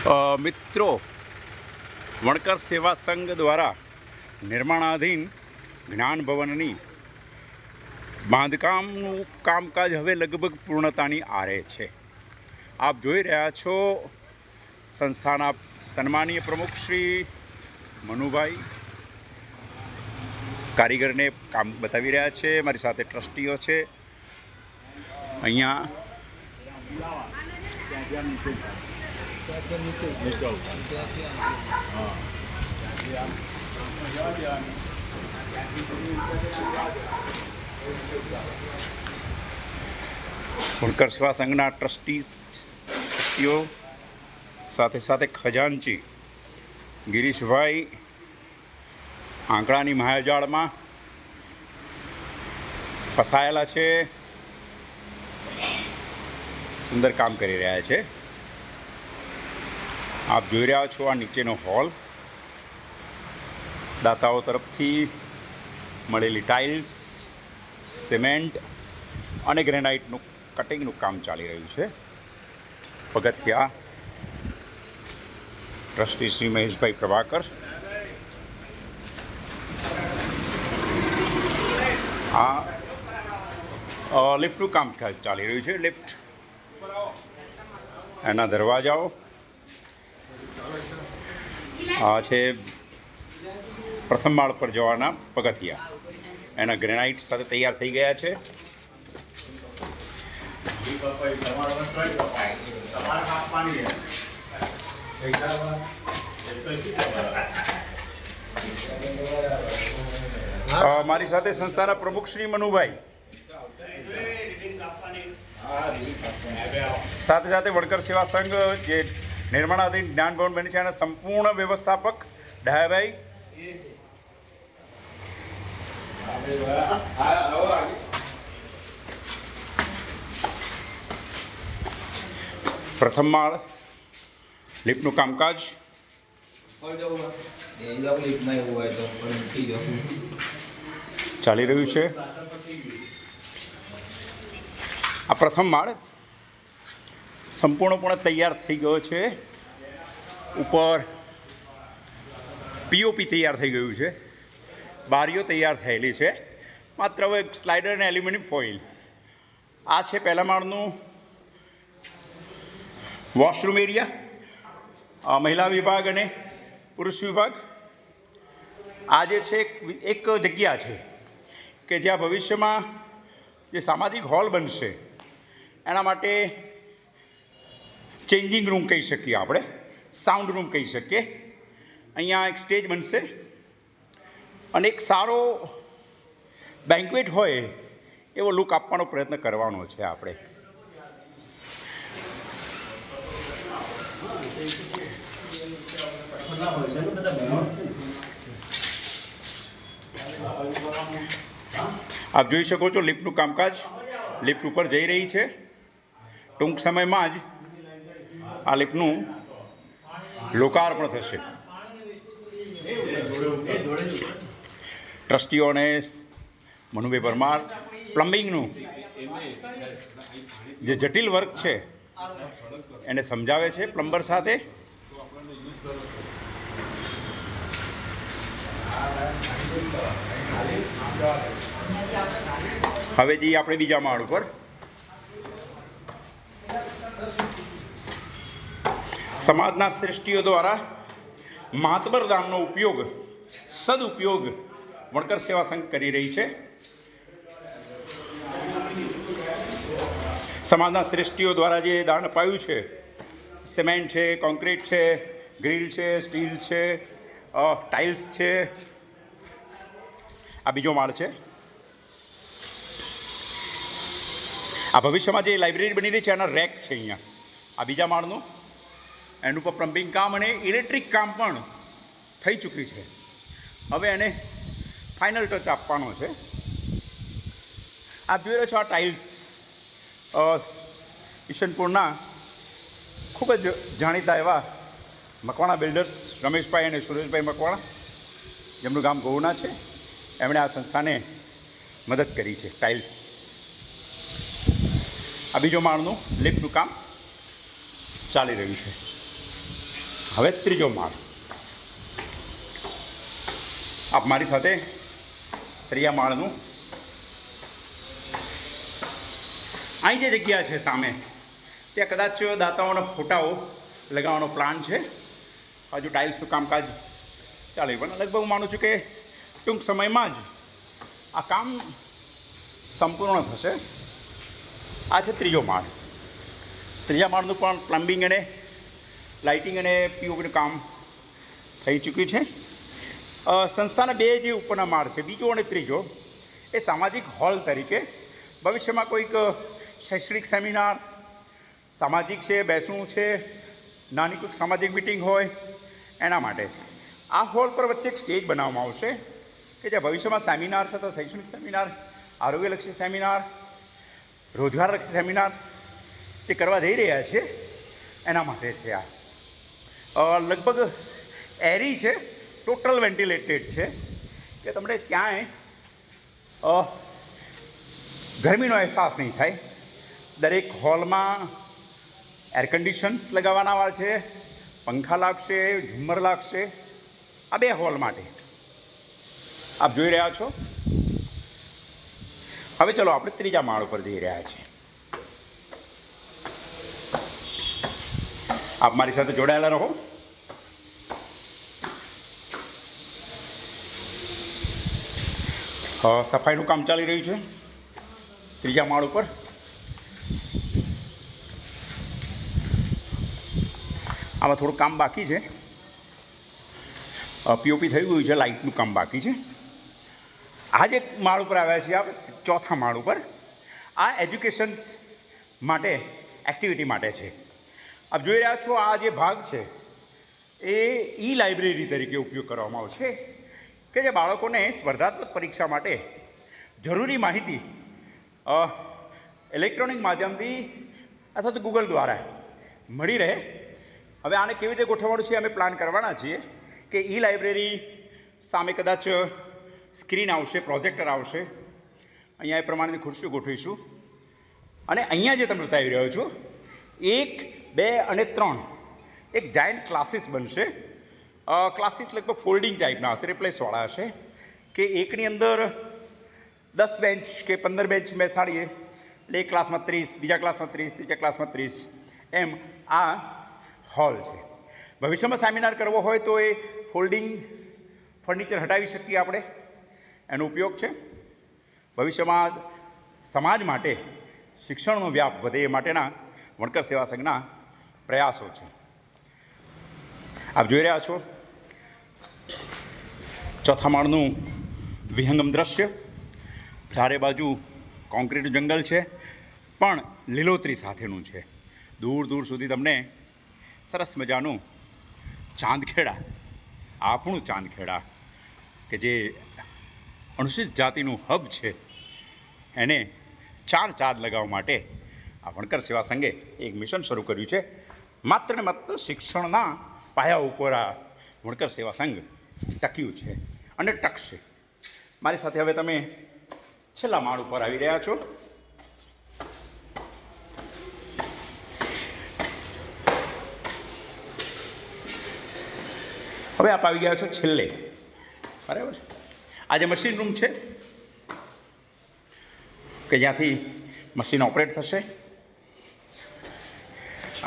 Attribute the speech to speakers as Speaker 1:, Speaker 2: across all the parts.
Speaker 1: મિત્રો, વણકર સેવા સંઘ દ્વારા નિર્માણાધીન જ્ઞાન ભવનની બાંધકામનું કામકાજ હવે લગભગ પૂર્ણતાની આરે છે. આપ જોઈ રહ્યા છો સંસ્થાના સન્માનીય પ્રમુખ શ્રી મનુભાઈ કારીગરને કામ બતાવી રહ્યા છે. મારી સાથે ટ્રસ્ટીઓ છે. અહીંયા વણકર સેવા સંઘના ટ્રસ્ટીઓ સાથે સાથે ખજાનચી ગિરીશભાઈ આંકડાની માયાજાળમાં ફસાયેલા છે. સુંદર કામ કરી રહ્યા છે. આપ જોઈ રહ્યા છો આ નીચેનો હોલ. દાતાઓ તરફથી મળેલી ટાઇલ્સ, સિમેન્ટ અને ગ્રેનાઇટનું કટિંગનું કામ ચાલી રહ્યું છે. પગથિયા ટ્રસ્ટી શ્રી મહેશભાઈ પ્રભાકર. આ લિફ્ટનું કામ ચાલી રહ્યું છે. લિફ્ટ, એના દરવાજાઓ આ છે પ્રથમ માળ પર જવાના પગથિયા. એના ગ્રેનાઇટ સાથે તૈયાર થઈ ગયા છે. મારી સાથે સંસ્થાના પ્રમુખ શ્રી મનુભાઈ, સાથે સાથે વણકર સેવા સંઘ જે નિર્માણાધીન જ્ઞાન ભવન બની છે એના સંપૂર્ણ વ્યવસ્થાપક ડાયાભાઈ. પ્રથમ માળ લિફ્ટનું કામકાજ ચાલી રહ્યું છે. આ પ્રથમ માળ સંપૂર્ણપણે તૈયાર થઈ ગયો છે. ઉપર પીઓપી તૈયાર થઈ ગયું છે. બારીઓ તૈયાર થયેલી છે. માત્ર હવે સ્લાઇડર અને એલ્યુમિનિયમ ફોઇલ. આ છે પહેલા માળનું વોશરૂમ એરિયા, મહિલા વિભાગ અને પુરુષ વિભાગ. આ જે છે એક જગ્યા છે કે જ્યાં ભવિષ્યમાં જે સામાજિક હોલ બનશે એના માટે ચેન્જિંગ રૂમ કહી શકીએ આપણે, સાઉન્ડ રૂમ કહી શકીએ. અહીંયા એક સ્ટેજ બનશે અને એક સારો બેન્ક્વેટ હોય એવો લુક આપવાનો પ્રયત્ન કરવાનો છે આપણે. આપ જોઈ શકો છો લિફ્ટનું કામકાજ લિફ્ટ ઉપર જઈ રહી છે. ટૂંક સમયમાં જ આ લિફ્ટનું લોકાર્પણ થશે. ટ્રસ્ટીઓને મનુભાઈ પરમાર પ્લમ્બિંગનું જે જટિલ વર્ક છે એને સમજાવે છે પ્લમ્બર સાથે. હવે જઈએ આપણે બીજા માળ ઉપર. સમાજના શ્રેષ્ઠીઓ દ્વારા માતબર દાનનો ઉપયોગ, સદુપયોગ વણકર સેવા સંઘ કરી રહી છે. સમાજના શ્રેષ્ઠીઓ દ્વારા જે દાન અપાયું છે, સિમેન્ટ છે, કોન્ક્રીટ છે, ગ્રીલ છે, સ્ટીલ છે, ટાઇલ્સ છે. આ બીજો માળ છે. આ ભવિષ્યમાં જે લાઇબ્રેરી બની રહી છે એના રેક છે અહીંયા. આ બીજા માળનું, એનું પર પ્લમ્બિંગ કામ અને ઇલેક્ટ્રિક કામ પણ થઈ ચૂક્યું છે. હવે એને ફાઇનલ ટચ આપવાનો છે. આપ જોઈ રહ્યો છો આ ટાઇલ્સ ઈશનપુરના ખૂબ જ જાણીતા એવા મકવાણા બિલ્ડર્સ રમેશભાઈ અને સુરેશભાઈ મકવાણા, જેમનું ગામ ગોવના છે, એમણે આ સંસ્થાને મદદ કરી છે. ટાઇલ્સ. આ બીજો માળનું લિફ્ટનું કામ ચાલી રહ્યું છે. હવે ત્રીજો માળ. આપ મારી સાથે ત્રીજા માળનું અહીં જે જગ્યા છે સામે ત્યાં કદાચ દાતાઓના ફોટાઓ લગાવવાનો પ્લાન છે. હજુ ટાઇલ્સનું કામકાજ ચાલે પણ લગભગ હું માનું છું કે ટૂંક સમયમાં જ આ કામ સંપૂર્ણ થશે. આ છે ત્રીજો માળ. ત્રીજા માળનું પણ પ્લમ્બિંગ અને લાઇટિંગ અને પીઓપીનું કામ થઈ ચૂક્યું છે. સંસ્થાના બે જે ઉપરના માળ છે, બીજો અને ત્રીજો, એ સામાજિક હોલ તરીકે ભવિષ્યમાં કોઈક શૈક્ષણિક સેમિનાર, સામાજિક છે, બેસણું છે, નાની કોઈક સામાજિક મિટિંગ હોય એના માટે છે. આ હોલ પર વચ્ચે એક સ્ટેજ બનાવવામાં આવશે કે જ્યાં ભવિષ્યમાં સેમિનાર છે, તો શૈક્ષણિક સેમિનાર, આરોગ્યલક્ષી સેમિનાર, રોજગારલક્ષી સેમિનાર જે કરવા જઈ રહ્યા છે એના માટે છે. આ લગભગ એરી છે, ટોટલ વેન્ટિલેટેડ છે કે તમને ક્યાંય ગરમીનો અહેસાસ નહીં થાય. દરેક હોલમાં એર કન્ડિશન્સ લગાવવાના છે, પંખા લાગશે, ઝુમ્મર લાગશે. આ બે હોલ માટે આપ જોઈ રહ્યા છો. હવે ચલો આપણે ત્રીજા માળ ઉપર જઈ રહ્યા છીએ. આપ મારી સાથે જોડાયેલા રહો. સફાઈનું કામ ચાલી રહ્યું છે ત્રીજા માળ ઉપર. આમાં થોડું કામ બાકી છે. પીઓપી થઈ ગયું છે, લાઇટનું કામ બાકી છે. આ જે માળ ઉપર આવ્યા છીએ આપણે, ચોથા માળ ઉપર, આ એજ્યુકેશન્સ માટે, એક્ટિવિટી માટે છે. આપ જોઈ રહ્યા છો આ જે ભાગ છે એ ઈ લાઇબ્રેરી તરીકે ઉપયોગ કરવામાં આવશે કે જે બાળકોને સ્પર્ધાત્મક પરીક્ષા માટે જરૂરી માહિતી ઇલેક્ટ્રોનિક માધ્યમથી અથવા તો ગૂગલ દ્વારા મળી રહે. હવે આને કેવી રીતે ગોઠવવાનું છે અમે પ્લાન કરવાના છીએ કે ઈ લાઇબ્રેરી સામે કદાચ સ્ક્રીન આવશે, પ્રોજેક્ટર આવશે. અહીંયા એ પ્રમાણેની ખુરશીઓ ગોઠવીશું અને અહીંયા જે તમે બતાવી રહ્યો છો 1, 2 અને 3 એક જાયન્ટ ક્લાસીસ બનશે. ક્લાસીસ લગભગ ફોલ્ડિંગ ટાઈપના હશે, રિપ્લેસવાળા હશે કે એકની અંદર 10 બેન્ચ કે 15 બેન્ચ બેસાડીએ એટલે એક ક્લાસમાં 30, બીજા ક્લાસમાં 30, ત્રીજા ક્લાસમાં 30, એમ આ હોલ છે. ભવિષ્યમાં સેમિનાર કરવો હોય તો એ ફોલ્ડિંગ ફર્નિચર હટાવી શકીએ આપણે, એનો ઉપયોગ છે. ભવિષ્યમાં સમાજ માટે શિક્ષણનો વ્યાપ વધે એ માટેના વણકર સેવા સંઘના પ્રયાસો છે. આપ જોઈ રહ્યા છો ચોથા માળનું વિહંગમ દ્રશ્ય. ચારે બાજુ કોન્ક્રીટ જંગલ છે પણ લીલોતરી સાથેનું છે. દૂર દૂર સુધી તમને સરસ મજાનું ચાંદખેડા, આપણું ચાંદખેડા કે જે અનુસૂચિત જાતિનું હબ છે એને ચાર લગાવવા માટે આ વણકર સેવા સંઘે એક મિશન શરૂ કર્યું છે. માત્ર ને માત્ર શિક્ષણના પાયા ઉપર આ વણકર સેવા સંઘ ટક્યું છે અને ટકશે. મારી સાથે હવે તમે છેલ્લા માળ ઉપર આવી રહ્યા છો. હવે આપ આવી ગયા છો છેલ્લે, બરાબર. આ જે મશીન રૂમ છે કે જ્યાંથી મશીન ઓપરેટ થશે.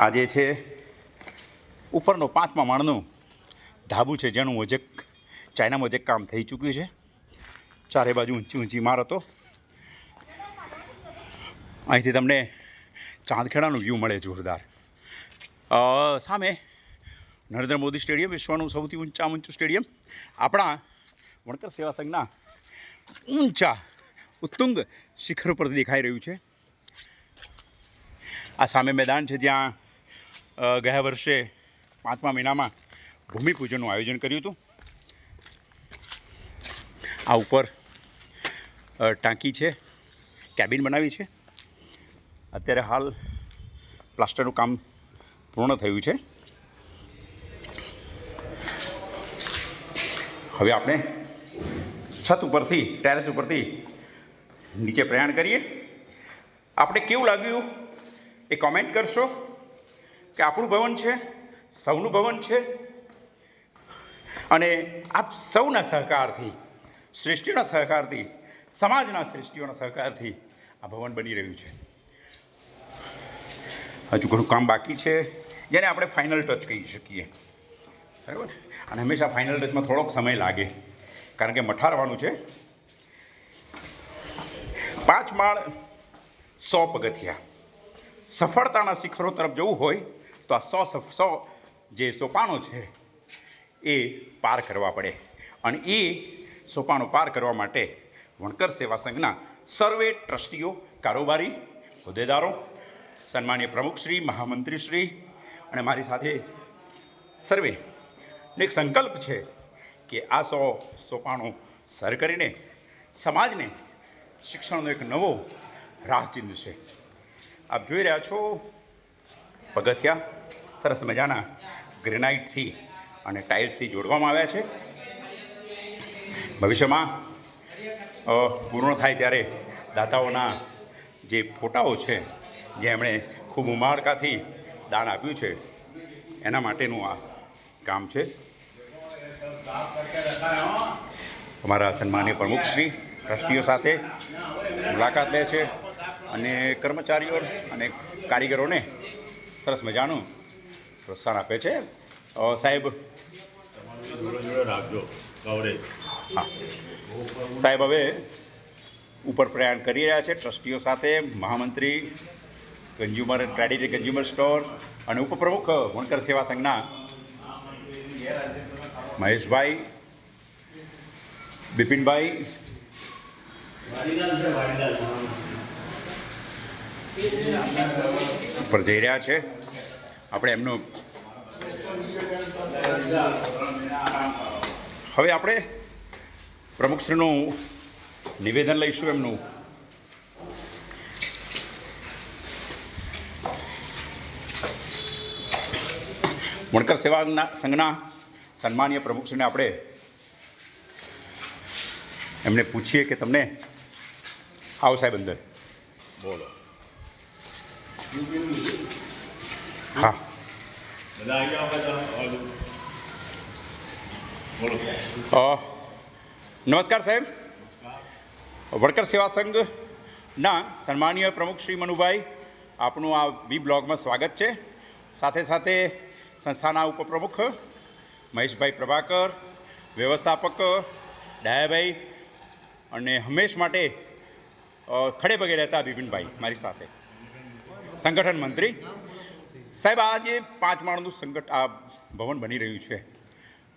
Speaker 1: આ જે છે ઉપરનો 5મા માળનું ધાબુ છે જેનું મોજેક ચાઇના મોજેક કામ થઈ ચૂક્યું છે. ચારે બાજુ ઊંચી ઊંચી ઇમારતો. અહીંથી તમને ચાંદખેડાનું વ્યૂ મળે જોરદાર. સામે નરેન્દ્ર મોદી સ્ટેડિયમ, વિશ્વનું સૌથી ઊંચું સ્ટેડિયમ, આપણા વણકર સેવા સંઘના ઊંચા ઉત્તુંગ શિખર પર દેખાઈ રહ્યું છે. આ સામે મેદાન છે જ્યાં ગયા વર્ષે 5મા મહિનામાં ભૂમિપૂજનનું આયોજન કર્યું હતું. આ ઉપર ટાંકી છે, કેબિન બનાવી છે. અત્યારે હાલ પ્લાસ્ટરનું કામ પૂર્ણ થયું છે. હવે આપણે છત ઉપરથી, ટેરેસ ઉપરથી નીચે પ્રયાણ કરીએ. આપણે કેવું લાગ્યું એ કોમેન્ટ કરશો કે આપણું ભવન છે સૌનું ભવન છે અને આપ સૌના સહકારથી, શ્રેષ્ઠીઓના સહકારથી, સમાજના શ્રેષ્ઠીઓના સહકારથી આ ભવન બની રહ્યું છે. હજુ ઘણું કામ બાકી છે જેને આપણે ફાઇનલ ટચ કહી શકીએ, બરાબર. અને હંમેશા ફાઇનલ ટચમાં થોડોક સમય લાગે કારણ કે મઠારવાનું છે. 5 માળ 100 પગથિયા. સફળતાના શિખરો તરફ જવું હોય તો આ 100 જે સોપાનો છે એ પાર કરવા પડે. અને એ સોપાનો પાર કરવા માટે વણકર સેવા સંઘના સર્વે ટ્રસ્ટીઓ, કારોબારી, હોદ્દેદારો, સન્માનીય પ્રમુખશ્રી, મહામંત્રીશ્રી અને મારી સાથે સર્વે એક સંકલ્પ છે કે આ 100 સોપાનો સર કરીને સમાજને શિક્ષણનો એક નવો રાહ ચીંધશે. આપ જોઈ રહ્યા છો પગથિયા સરસ મજાના ગ્રેનાઇટથી અને ટાઇલ્સથી જોડવામાં આવ્યા છે. ભવિષ્યમાં પૂર્ણ થાય ત્યારે દાતાઓના જે ફોટાઓ છે, જે એમણે ખૂબ ઉમાળકાથી દાન આપ્યું છે, એના માટેનું આ કામ છે. અમારા સન્માનીય પ્રમુખશ્રી ટ્રસ્ટીઓ સાથે મુલાકાત લે છે અને કર્મચારીઓ અને કારીગરોને સરસ મજાનું પ્રોત્સાહન આપે છે. સાહેબ હા, સાહેબ હવે ઉપર પ્રયાણ કરી રહ્યા છે ટ્રસ્ટીઓ સાથે. મહામંત્રી ટ્રેડિટરી કન્ઝ્યુમર સ્ટોર અને ઉપપ્રમુખ વણકર સેવા સંઘના મહેશભાઈ, બિપિનભાઈ ઉપર જઈ રહ્યા છે. આપણે એમનું હવે આપણે પ્રમુખશ્રીનું નિવેદન લઈશું. એમનું વણકર સેવા સંઘના સન્માનીય પ્રમુખશ્રીને આપણે એમને પૂછીએ કે તમને આવો સાહેબ અંદર
Speaker 2: બોલો.
Speaker 1: હા નમસ્કાર સાહેબ. વણકર સેવા સંઘના સન્માનીય પ્રમુખ શ્રી મનુભાઈ, આપનું આ વી બ્લોગમાં સ્વાગત છે. સાથે સાથે સંસ્થાના ઉપપ્રમુખ મહેશભાઈ પ્રભાકર, વ્યવસ્થાપક ડાયાભાઈ અને હંમેશ માટે ખડે પગે રહેતા બિપિનભાઈ મારી સાથે, સંગઠન મંત્રી સાહેબ. આ જે 5 માળનું આ ભવન બની રહ્યું છે,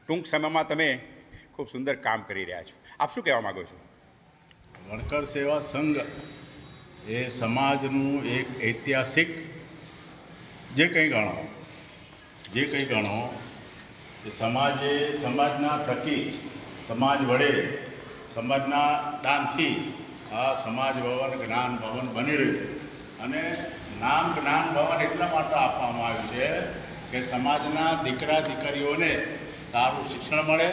Speaker 1: ટૂંક સમયમાં તમે ખૂબ સુંદર કામ કરી રહ્યા છો. આપ શું કહેવા માગો છો?
Speaker 2: વણકર સેવા સંઘ એ સમાજનું એક ઐતિહાસિક જે કંઈ ગણો એ સમાજના થકી, સમાજ વડે, સમાજના દાનથી આ સમાજ ભવન, જ્ઞાન ભવન બની રહ્યું. અને નામ જ્ઞાન ભવન એટલા માટે આપવામાં આવ્યું છે કે સમાજના દીકરા દીકરીઓને સારું શિક્ષણ મળે,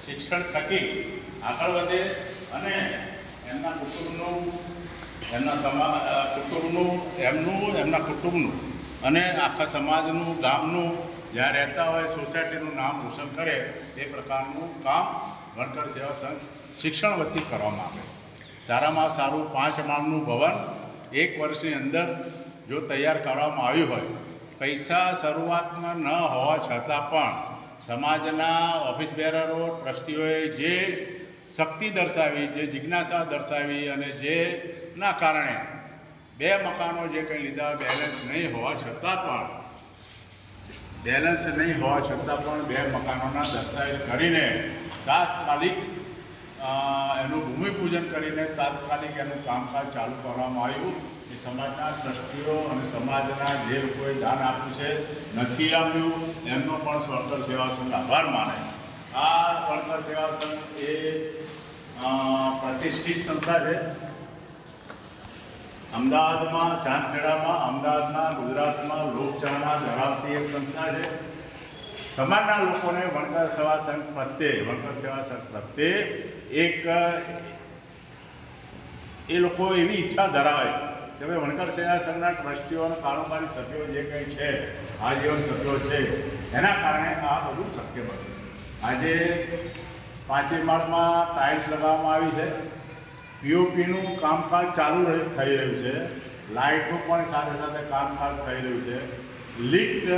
Speaker 2: શિક્ષણ થકી આગળ વધે અને એમના કુટુંબનું અને આખા સમાજનું, ગામનું, જ્યાં રહેતા હોય સોસાયટીનું નામ રોશન કરે એ પ્રકારનું કામ વણકર સેવા સંઘ શિક્ષણ વતી કરવામાં આવે. સારામાં સારું 5 માળનું ભવન 1 વર્ષની અંદર જો તૈયાર કરવામાં આવ્યું હોય, પૈસા શરૂઆતમાં ન હોવા છતાં પણ સમાજના ઓફિસ બેરરો, ટ્રસ્ટીઓએ જે શક્તિ દર્શાવી, જે જિજ્ઞાસા દર્શાવી અને જેના કારણે 2 મકાનો જે કંઈ લીધા, બેલેન્સ નહીં હોવા છતાં પણ 2 મકાનોના દસ્તાવેજ કરીને તાત્કાલિક એનું ભૂમિપૂજન કરીને તાત્કાલિક એનું કામકાજ ચાલુ કરવામાં આવ્યું. એ સમાજના ટ્રસ્ટીઓ અને સમાજના જે લોકોએ દાન આપ્યું છે, નથી આપ્યું, એમનો પણ વણકર સેવા સંઘ આભાર માને. આ વણકર સેવા સંઘ એ પ્રતિષ્ઠિત સંસ્થા છે. અમદાવાદમાં, ચાંદખેડામાં, અમદાવાદમાં, ગુજરાતમાં લોકચાહના ધરાવતી એક સંસ્થા છે. સમાજના લોકોને વણકર સેવા સંઘ પ્રત્યે એક એ લોકો એવી ઈચ્છા ધરાવે કે ભાઈ વણકર સેવા સંઘના ટ્રસ્ટીઓ અને કારોબારી સભ્યો જે કંઈ છે આજીવન સભ્યો છે એના કારણે આ બધું શક્ય બન્યું. આજે 5 માળમાં ટાઇલ્સ લગાવવામાં આવી છે, પીઓપીનું કામકાજ ચાલુ થઈ રહ્યું છે, લાઇટનું પણ સાથે સાથે કામકાજ થઈ રહ્યું છે, લિફ્ટ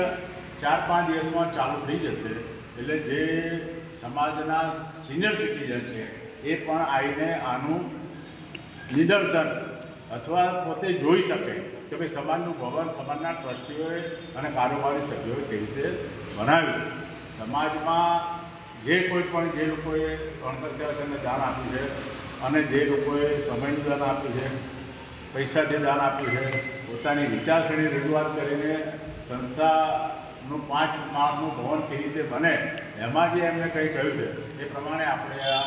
Speaker 2: 4-5 દિવસમાં ચાલુ થઈ જશે. એટલે જે સમાજના સિનિયર સિટીઝન છે એ પણ આવીને આનું નિદર્શન અથવા પોતે જોઈ શકે કે ભાઈ સમાજનું ભવન સમાજના ટ્રસ્ટીઓએ અને કારોબારી સભ્યોએ કેવી રીતે બનાવ્યું. સમાજમાં જે કોઈ પણ જે લોકોએ વણકર સેવા સંઘને દાન આપ્યું છે અને જે લોકોએ સમયનું દાન આપ્યું છે, પૈસાથી દાન આપ્યું છે, પોતાની વિચારસરણી રજૂઆત કરીને સંસ્થાનું 5 માળનું ભવન કેવી રીતે બને એમાં જે એમને કંઈ કહ્યું છે એ પ્રમાણે આપણે આ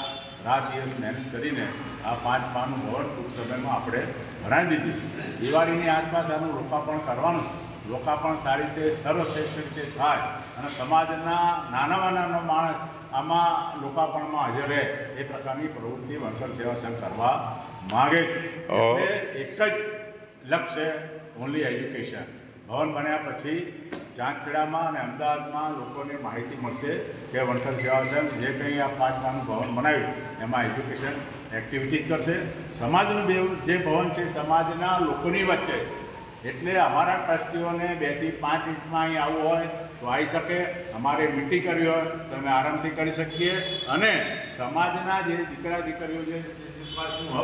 Speaker 2: રાત દિવસ મહેનત કરીને આ 5 માળનું ભવન ટૂંક સમયમાં આપણે બનાવી દીધું છે. દિવાળીની આસપાસ આનું લોકાર્પણ કરવાનું છે. લોકાર્પણ સારી રીતે સર્વશ્રેષ્ઠ રીતે થાય અને સમાજના નાનામાં નાનો માણસ આમાં લોકાર્પણમાં હાજર રહે એ પ્રકારની પ્રવૃત્તિ વણકર સેવા સંઘ કરવા માગે છે. એટલે એક જ લક્ષ્ય, ઓનલી એજ્યુકેશન. ભવન બન્યા પછી ચાંદખેડામાં અને અમદાવાદમાં લોકોને માહિતી મળશે કે વણકર સેવા સંઘ જે કંઈ આ 5 માળનું ભવન બનાવ્યું એમાં એજ્યુકેશન એક્ટિવિટીઝ કરશે. સમાજનું જે ભવન છે સમાજના લોકોની વચ્ચે, એટલે અમારા ટ્રસ્ટીઓને 2 થી 5 મિનિટમાં અહીં આવવું હોય તો આવી શકે. અમારે મિટિંગ કરવી હોય તો અમે આરામથી કરી શકીએ. અને સમાજના જે દીકરા દીકરીઓ જે હબ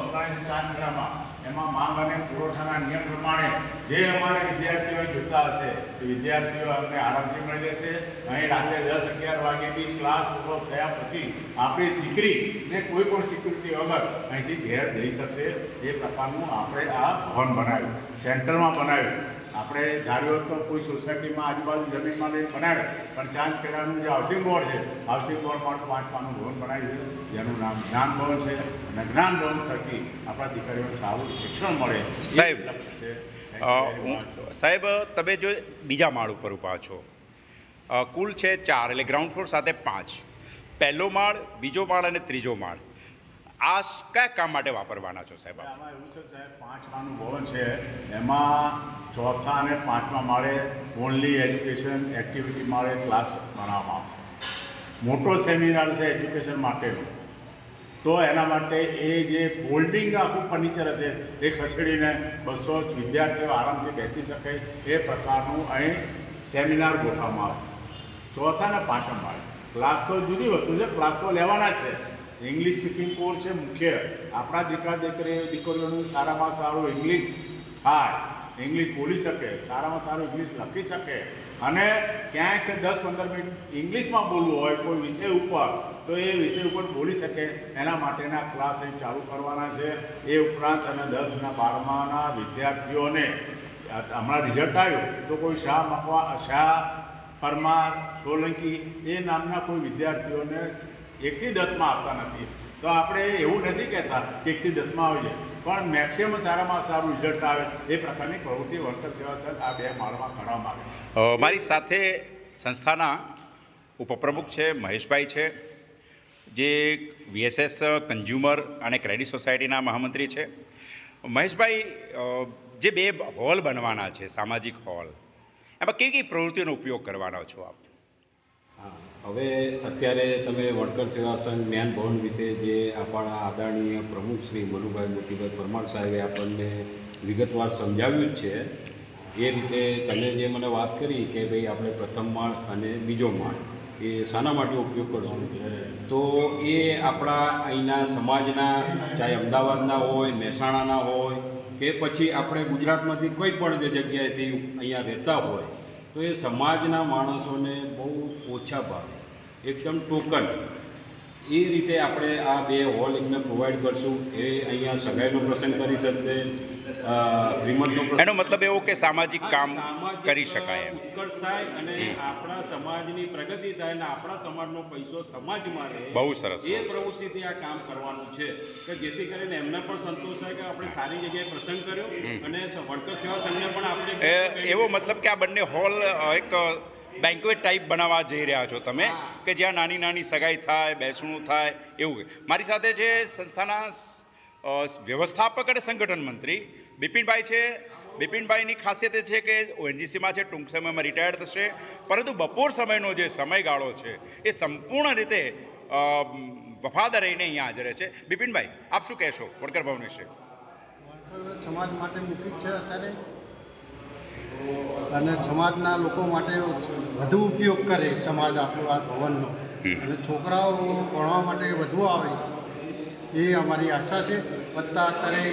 Speaker 2: ગણાય ચાંદખેડામાં એમાં માંગ અને પુરવઠાના નિયમ પ્રમાણે જે અમારે વિદ્યાર્થીઓ જોતા હશે એ વિદ્યાર્થીઓ અમને આરામથી મળી જશે. અહીં રાત્રે 10-11 વાગે બી ક્લાસ પૂરો થયા પછી આપણી દીકરીને કોઈ પણ સિક્યુરિટી વગર અહીંથી ઘેર જઈ શકશે. એ પ્રકારનું આપણે આ ભવન બનાવ્યું, સેન્ટરમાં બનાવ્યું. આપણે ધાર્યું તો કોઈ સોસાયટીમાં આજુબાજુ જમીનમાં લઈને બનાવે, પણ ચાંદખેડાનું જે હાઉસિંગ બોર્ડ છે, હાઉસિંગ બોર્ડમાં 5 માળનું ભવન બનાવ્યું છે જેનું નામ જ્ઞાન ભવન છે. અને જ્ઞાન ભવન થકી આપણા દીકરીઓને સારું શિક્ષણ મળે.
Speaker 1: સાહેબ, સાહેબ તમે જો બીજા માળ ઉપર ઊભા છો, કુલ છે 4, એટલે ગ્રાઉન્ડ ફ્લોર સાથે 5, પહેલો માળ, બીજો માળ અને ત્રીજો માળ, આ કયા કામ માટે વાપરવાના છો સાહેબ?
Speaker 2: આમાં એવું છે સાહેબ, 5 માળનું ભવન છે એમાં 4થા અને 5મા માળે ઓનલી એજ્યુકેશન એક્ટિવિટી માળે ક્લાસ બનાવવામાં આવશે. મોટો સેમિનાર છે એજ્યુકેશન માટેનો, તો એના માટે એ જે ફોલ્ડિંગ આખું ફર્નિચર હશે એ ખસેડીને 200 વિદ્યાર્થીઓ આરામથી બેસી શકે એ પ્રકારનું અહીં સેમિનાર ગોઠવવામાં આવશે. 4થા અને 5મા માળે ક્લાસ તો જુદી વસ્તુ છે, ક્લાસ તો લેવાના જ છે. ઇંગ્લિશ સ્પીકિંગ કોર્સ છે મુખ્ય. આપણા દીકરા દીકરીઓનું સારામાં સારું ઇંગ્લિશ થાય, ઇંગ્લિશ બોલી શકે, સારામાં સારું ઇંગ્લિશ લખી શકે અને ક્યાંક 10-15 મિનિટ ઇંગ્લિશમાં બોલવું હોય કોઈ વિષય ઉપર તો એ વિષય ઉપર બોલી શકે એના માટેના ક્લાસ અહીં ચાલુ કરવાના છે. એ ઉપરાંત અને 10 અને 12માના વિદ્યાર્થીઓને હમણાં રિઝલ્ટ આવ્યું તો કોઈ શાહ પરમાર સોલંકી એ નામના કોઈ વિદ્યાર્થીઓને 1 થી 10માં આપતા નથી. તો આપણે એવું નથી કહેતા કે 1 થી 10માં આવી જાય, પણ મેક્સિમમ સારામાં સારું રિઝલ્ટ આવે એ પ્રકારની પ્રવૃત્તિ વણકર સેવા સંઘ આ 2 માળમાં કરવામાં આવે.
Speaker 1: મારી સાથે સંસ્થાના ઉપપ્રમુખ છે મહેશભાઈ છે, જે VSS કન્ઝ્યુમર અને ક્રેડિટ સોસાયટીના મહામંત્રી છે. મહેશભાઈ, જે 2 હોલ બનવાના છે, સામાજિક હોલ, એમાં કેવી કેવી પ્રવૃત્તિઓનો ઉપયોગ કરવાના છો આપ?
Speaker 3: હા, હવે અત્યારે તમે વણકર સેવા સંઘ જ્ઞાન ભવન વિશે જે આપણા આદરણીય પ્રમુખ શ્રી મનુભાઈ મોતીભાઈ પરમાર સાહેબે આપણને વિગતવાર સમજાવ્યું જ છે. એ રીતે તમે જે મને વાત કરી કે ભાઈ આપણે પ્રથમ માળ અને બીજો માળ એ શાના માટે ઉપયોગ કરશું, તો એ આપણા અહીંના સમાજના, ચાહે અમદાવાદના હોય, મહેસાણાના હોય કે પછી આપણે ગુજરાતમાંથી કોઈ પણ જે જગ્યાએથી અહીંયા રહેતા હોય તો એ સમાજના માણસોને બહુ ઓછા ભાવે, એકદમ ટોકન એ રીતે આપણે આ 2 હોલ એમને પ્રોવાઈડ કરશું. એ અહીંયા સગાઈનો પ્રસંગ કરી શકશે, શ્રીમંતનો પ્રસંગ.
Speaker 1: એનો મતલબ એવો કે સામાજિક કામ કરી શકાય, એમ
Speaker 3: ઉત્કર્ષ થાય અને આપણા સમાજની પ્રગતિ થાય અને આપણા સમાજનો પૈસો સમાજમાં રહે.
Speaker 1: બહુ સરસ.
Speaker 3: એ પ્રવૃત્તિથી આ કામ કરવાનું છે કે જેથી કરીને એમને પણ સંતોષ થાય કે આપણે સારી જગ્યાએ પ્રસંગ કર્યો અને વણકર સેવા સંઘને પણ આપણે
Speaker 1: એવો મતલબ કે આ બંને હોલ એક બેન્ક્વેટ ટાઈપ બનાવવા જઈ રહ્યા છો તમે, કે જ્યાં નાની નાની સગાઈ થાય, બેસણું થાય, એવું. મારી સાથે છે સંસ્થાના વ્યવસ્થાપક અને સંગઠન મંત્રી બિપિનભાઈ છે. બિપિનભાઈની ખાસિયત એ છે કે ઓએનજીસીમાં છે, ટૂંક સમયમાં રિટાયર્ડ થશે, પરંતુ બપોર સમયનો જે સમયગાળો છે એ સંપૂર્ણ રીતે વફાદાર રહીને અહીંયા હાજર છે. બિપિનભાઈ, આપ શું કહેશો વણકર ભવન વિશે?
Speaker 4: સમાજ માટે મૂકી છે અત્યારે, અને સમાજના લોકો માટે વધુ ઉપયોગ કરે સમાજ આપણું આ ભવનનો, અને છોકરાઓ ભણવા માટે વધુ આવે એ અમારી આશા છે. વત્તા અત્યારે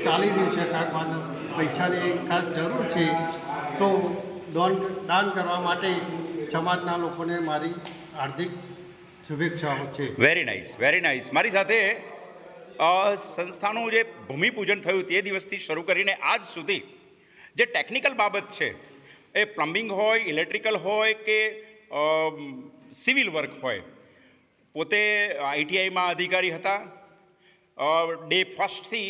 Speaker 4: ચાલી રહ્યું છે, કારણ પૈસાની ખાસ જરૂર છે, તો દાન કરવા માટે સમાજના લોકોને મારી હાર્દિક શુભેચ્છાઓ છે.
Speaker 1: Very nice, very nice. મારી સાથે સંસ્થાનું જે ભૂમિપૂજન થયું તે દિવસથી શરૂ કરીને આજ સુધી જે ટેકનિકલ બાબત છે, એ પ્લમ્બિંગ હોય, ઇલેક્ટ્રિકલ હોય કે સિવિલ વર્ક હોય, પોતે આઈટીઆઈમાં અધિકારી હતા. ડે ફર્સ્ટથી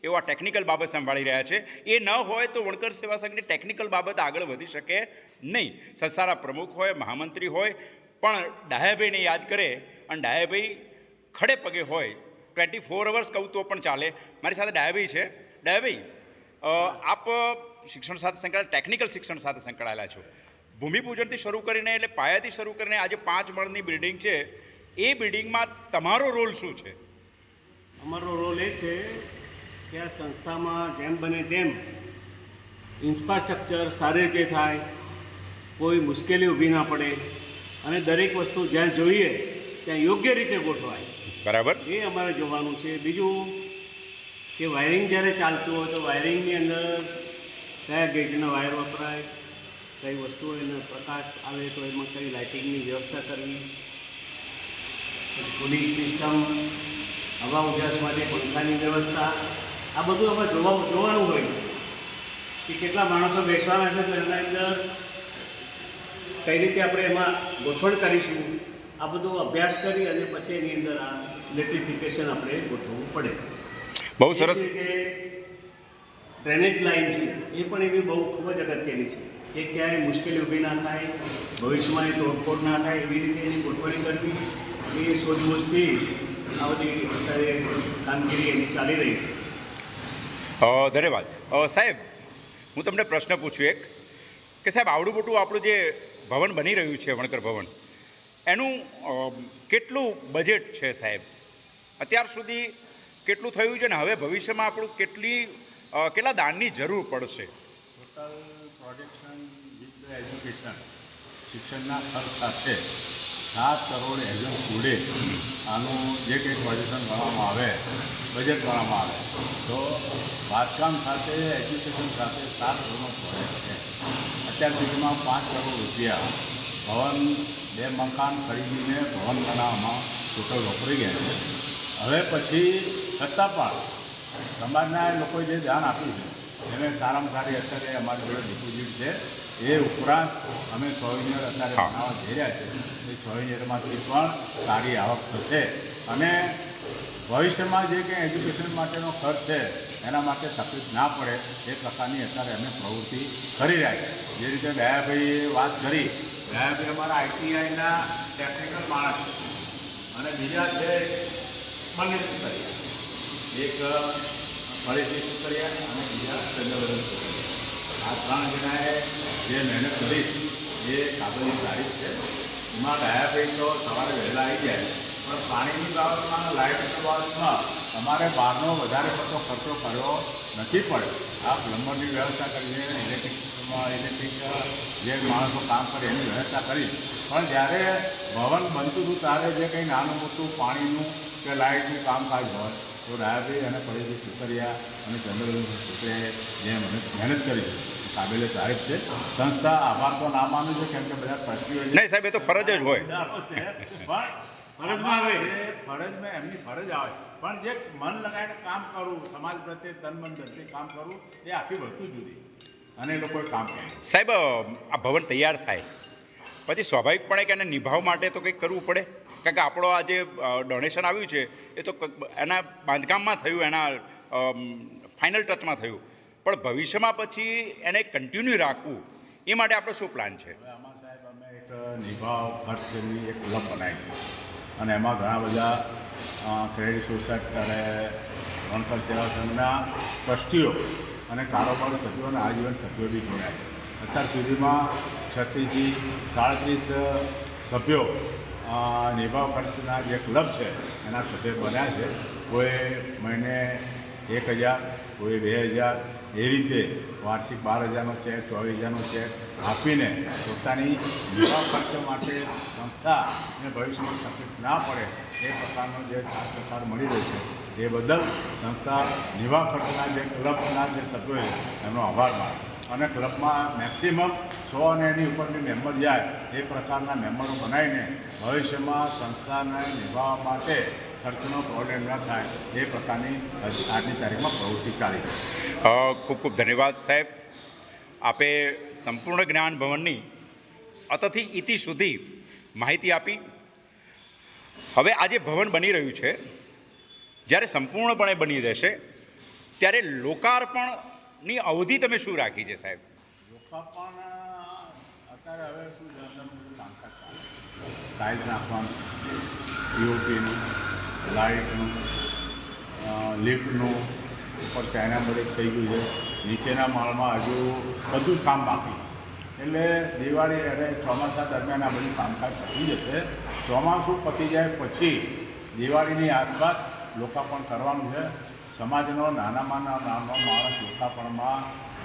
Speaker 1: એવો આ ટેકનિકલ બાબત સંભાળી રહ્યા છે. એ ન હોય તો વણકર સેવા સંઘની ટેકનિકલ બાબત આગળ વધી શકે નહીં. સંસ્થાના પ્રમુખ હોય, મહામંત્રી હોય, પણ ડાયાભાઈને યાદ કરે અને ડાયાભાઈ ખડે પગે હોય, 24 અવર્સ કહું તો પણ ચાલે. મારી સાથે ડાયાભાઈ છે. ડાયાભાઈ, આપ શિક્ષણ સાથે સંકળાયેલા, ટેકનિકલ શિક્ષણ સાથે સંકળાયેલા છો. ભૂમિપૂજનથી શરૂ કરીને, એટલે પાયાથી શરૂ કરીને આજે 5 માળની બિલ્ડિંગ છે, એ બિલ્ડિંગમાં તમારો રોલ શું છે?
Speaker 5: અમારો રોલ એ છે કે આ સંસ્થામાં જેમ બને તેમ ઇન્ફ્રાસ્ટ્રક્ચર સારી રીતે થાય, કોઈ મુશ્કેલી ઊભી ના પડે, અને દરેક વસ્તુ જ્યાં જોઈએ ત્યાં યોગ્ય રીતે ગોઠવાય.
Speaker 1: બરાબર,
Speaker 5: એ અમારે જોવાનું છે. બીજું કે વાયરિંગ જ્યારે ચાલતું હોય તો વાયરિંગની અંદર કયા ગેજના વાયર વપરાય, કઈ વસ્તુઓ એનો પ્રકાશ આવે તો એમાં કઈ લાઇટિંગની વ્યવસ્થા કરવી, કુલિંગ સિસ્ટમ, હવા ઉજાસ માટે પંખાની વ્યવસ્થા, આ બધું આપણે જોવાનું હોય કે કેટલા માણસો બેસવાના છે, તો એના અંદર કઈ રીતે આપણે એમાં ગોઠવણ કરીશું, આ બધું અભ્યાસ કરી અને પછી એની અંદર આ ઇલેક્ટ્રિફિકેશન આપણે ગોઠવવું પડે.
Speaker 1: બહુ સરસ.
Speaker 5: એ જ રીતે ડ્રેનેજ લાઇન છે, એ પણ એવી બહુ ખૂબ જ અગત્યની છે કે ક્યાંય મુશ્કેલી ઊભી ના થાય, ભવિષ્યમાં એ તોડફોડ ના થાય, એવી રીતે એની ગોઠવણી કરવી, એ સૂઝબૂઝથી આ બધી અત્યારે કામગીરી એની ચાલી રહી છે.
Speaker 1: ધન્યવાદ. સાહેબ, હું તમને પ્રશ્ન પૂછું એક, કે સાહેબ આવડું મોટું આપણું જે ભવન બની રહ્યું છે, વણકર ભવન, એનું કેટલું બજેટ છે સાહેબ? અત્યાર સુધી કેટલું થયું છે ને હવે ભવિષ્યમાં આપણું કેટલા દાનની જરૂર પડશે?
Speaker 2: ટોટલ પ્રોડક્શન વિથ એજ્યુકેશન, શિક્ષણના ખર્ચ સાથે 7 કરોડ એજન્ટ જોડે આનું જે કંઈ પ્રોજેક્શન ગણવામાં આવે, બજેટ ગણવામાં આવે, તો બાંધકામ સાથે એજ્યુકેશન સાથે 7 કરોડનો પ્રોજેક્ટ છે. અત્યાર સુધીમાં 5 કરોડ રૂપિયા ભવન, 2 મકાન ખરીદીને ભવન બનાવવામાં ટોટલ વપરાઈ ગયા છે. હવે પછી છતાં પણ સમાજના લોકોએ જે ધ્યાન આપ્યું છે એને સારામાં સારી અત્યારે અમારી જોડે ડિપોઝિટ છે. એ ઉપરાંત અમે સોઇનિયર અત્યારે બનાવવા જઈ રહ્યા છે. એ સોઇનિયરમાંથી પણ સારી આવક થશે, અને ભવિષ્યમાં જે કંઈ એજ્યુકેશન માટેનો ખર્ચ છે એના માટે તકલીફ ના પડે એ પ્રકારની અત્યારે અમે પ્રવૃત્તિ કરી રહ્યા છીએ. જે રીતે દયાભાઈએ વાત કરી, દયાભાઈ અમારા આઈટીઆઈના ટેકનિકલ માણસ છે, અને બીજા છે બંને સુતરિયા, એક ફરીથી સુતરિયા અને બીજા ચંદ્રવદન સુતરિયા. આ 3 જણાએ જે મહેનત કરી એ કાબલની તારીફ છે. એમાં દયાભાઈ તો સવારે વહેલા આવી જાય, પણ પાણીની બાબતમાં, લાઇટની બાબતમાં અમારે બહારનો વધારે પડતો ખર્ચો કર્યો નથી પડ્યો. આ પ્લમ્બરની વ્યવસ્થા કરીને, ઇલેક્ટ્રિક જે માણસો કામ કરે એની વ્યવસ્થા કરી. પણ જ્યારે ભવન બનતું હતું ત્યારે જે કંઈ નાનું મોટું પાણીનું કે લાઇટનું કામકાજ હોય તો દયાભાઈ અને ફરીથી સુતરિયા અને ચંદ્રવદન સુતરિયાએ જે મહેનત કરી છે કાબિલે તારીફ છે. સંસ્થા આભાર તો ના માનું છે, કેમ કે બધા ટ્રસ્ટીઓ
Speaker 1: નહીં સાહેબ, એ તો ફરજ જ હોય.
Speaker 2: પણ ફરજમાં આવે, ફરજમાં એમની ફરજ આવે, પણ જે મન લગાવીને કામ કરવું, સમાજ પ્રત્યે તન મન ધનથી કામ કરવું, એ આખી વસ્તુ જુદી, અને એ લોકોએ કામ કર્યું.
Speaker 1: સાહેબ, આ ભવન તૈયાર થાય પછી સ્વાભાવિકપણે કે એને નિભાવ માટે તો કંઈક કરવું પડે, કારણ કે આપણો આ જે ડોનેશન આવ્યું છે એ તો એના બાંધકામમાં થયું, એના ફાઇનલ ટચમાં થયું, પણ ભવિષ્યમાં પછી એને કન્ટિન્યુ રાખવું એ માટે આપણો શું પ્લાન છે?
Speaker 2: હવે આમાં સાહેબ અમે એક નિભાવ ખર્ચની એક ક્લબ બનાવી, અને એમાં ઘણા બધા ક્રેડિટ સોસાયટી અને વણકર સેવા સંઘના ટ્રસ્ટીઓ અને કારોબાર સભ્યો અને આજીવન સભ્યો બી જોડાય. અત્યાર સુધીમાં 36 સભ્યો નિભાવ ખર્ચના જે ક્લબ છે એના સભ્ય બન્યા છે. કોઈ મહિને 1000, કોઈ 2000, એ રીતે વાર્ષિક 12,000નો ચેક, 24,000નો ચેક આપીને પોતાની નિભાવ ખર્ચ માટે સંસ્થાને ભવિષ્યમાં તકલીફ ના પડે એ પ્રકારનો જે સાથ સહકાર મળી રહ્યો છે એ બદલ સંસ્થા નિભાવ ખર્ચના જે ક્લબના જે સભ્યો છે એમનો આભાર માને. અને ક્લબમાં મેક્સિમમ 100 અને એની ઉપરની મેમ્બર જાય એ પ્રકારના મેમ્બરો બનાવીને ભવિષ્યમાં સંસ્થાને નિભાવવા માટે ખર્ચનો પ્રોબ્લેમ ન થાય એ પ્રકારની આજની તારીખમાં પ્રવૃત્તિ ચાલી રહી છે.
Speaker 1: ખૂબ ખૂબ ધન્યવાદ સાહેબ. આપે સંપૂર્ણ જ્ઞાન ભવનની અતથી ઇતિ સુધી માહિતી આપી. હવે આ જે ભવન બની રહ્યું છે જ્યારે સંપૂર્ણપણે બની રહેશે ત્યારે લોકાર્પણની અવધિ તમે શું રાખી છે સાહેબ?
Speaker 2: લોકાર્પણ અત્યારે હવે શું છે, અંદર બધું કામકાજ ચાલે. ટાઇલ્સ નાખવાનું, પીઓપીનું, લાઇટનું, લિફ્ટનું, ઉપર ચાઇના બોર્ડ થઈ ગયું છે. નીચેના માળમાં હજુ બધું જ કામ બાકી. એટલે દિવાળી અને ચોમાસા દરમિયાન આ બધું કામકાજ પતી જશે. ચોમાસું પતી જાય પછી દિવાળીની આસપાસ લોકાર્પણ કરવાનું છે. સમાજનો નાનામાં નાનો માણસ લોકાર્પણમાં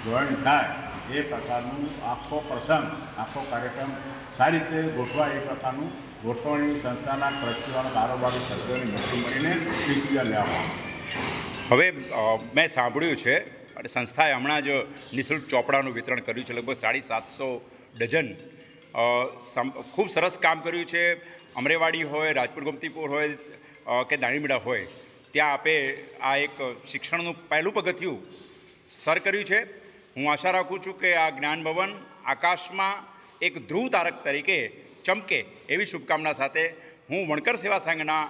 Speaker 2: જોઈન થાય એ પ્રકારનું આખો પ્રસંગ, આખો કાર્યક્રમ સારી રીતે ગોઠવાય એ પ્રકારનું ગોઠવણી સંસ્થાના ટ્રસ્ટીઓ અને કારોબારી સભ્યોની મિટિંગ મળીને ડિસિઝન લેવામાં.
Speaker 1: હવે મેં સાંભળ્યું છે અને સંસ્થાએ હમણાં જ નિઃશુલ્ક ચોપડાનું વિતરણ કર્યું છે, લગભગ 750 ડઝન. ખૂબ સરસ કામ કર્યું છે. અમરેવાડી હોય, રાજપુર ગોમતીપુર હોય કે દાણીમેડા હોય, ત્યાં આપે આ એક શિક્ષણનું પહેલું પગથિયું સર કર્યું છે. હું આશા રાખું છું કે આ જ્ઞાન ભવન આકાશમાં એક ધ્રુવ તારક તરીકે ચમકે એવી શુભકામના સાથે હું વણકર સેવા સંઘના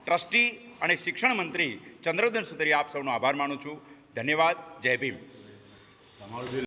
Speaker 1: ટ્રસ્ટી અને શિક્ષણ મંત્રી ચંદ્રવદન સુતરિયા આપ સૌનો આભાર માનું છું. ધન્યવાદ. જય ભીમ.
Speaker 2: તમારું